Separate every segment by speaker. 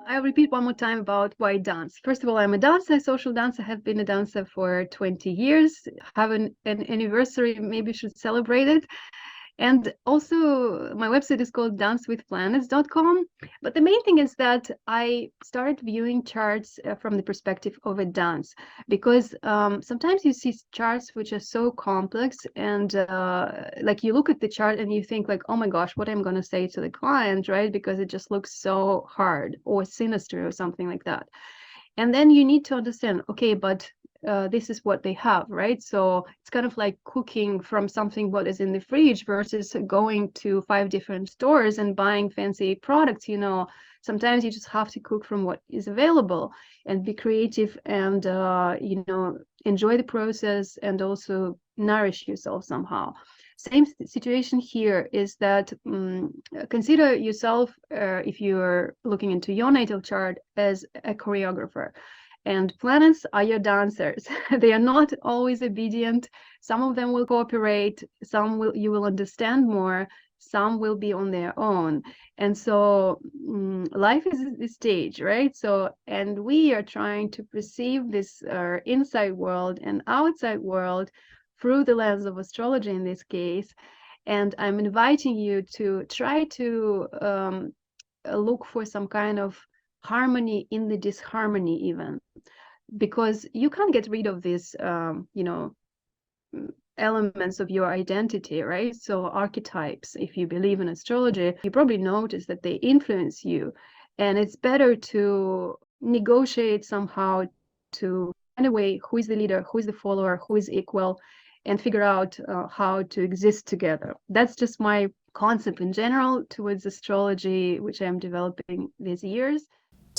Speaker 1: I'll repeat one more time about why dance. First of all, I'm a dancer, social dancer. I have been a dancer for 20 years. Have an anniversary, maybe should celebrate it. And also, my website is called dancewithplanets.com. But the main thing is that I started viewing charts from the perspective of a dance, because sometimes you see charts which are so complex, and like you look at the chart and you think like, oh my gosh, what am I going to say to the client, right? Because it just looks so hard or sinister or something like that. And then you need to understand, okay, but this is what they have, right? So it's kind of like cooking from something what is in the fridge versus going to 5 different stores and buying fancy products. Sometimes you just have to cook from what is available and be creative and enjoy the process and also nourish yourself somehow. Same situation here is that consider yourself, if you're looking into your natal chart, as a choreographer. And planets are your dancers. They are not always obedient. Some of them will cooperate. Some you will understand more. Some will be on their own. And so life is the stage, right? And we are trying to perceive this inside world and outside world through the lens of astrology in this case. And I'm inviting you to try to look for some kind of harmony in the disharmony even, because you can't get rid of these elements of your identity, right? So archetypes, if you believe in astrology, you probably notice that they influence you, and it's better to negotiate somehow to find a way who is the leader, who is the follower, who is equal, and figure out how to exist together. That's just my concept in general towards astrology, which I'm developing these years.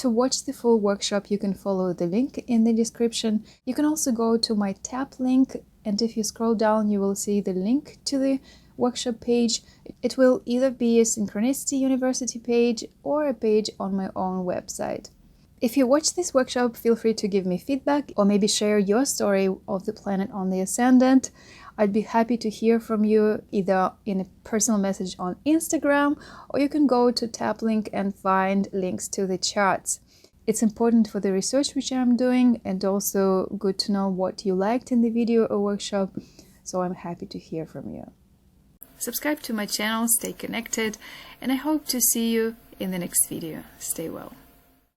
Speaker 2: To watch the full workshop, you can follow the link in the description. You can also go to my tap link, and if you scroll down, you will see the link to the workshop page. It will either be a Synchronicity University page or a page on my own website. If you watch this workshop, feel free to give me feedback or maybe share your story of the planet on the Ascendant. I'd be happy to hear from you either in a personal message on Instagram, or you can go to TapLink and find links to the charts. It's important for the research which I'm doing, and also good to know what you liked in the video or workshop, so I'm happy to hear from you. Subscribe to my channel, stay connected, and I hope to see you in the next video. Stay well.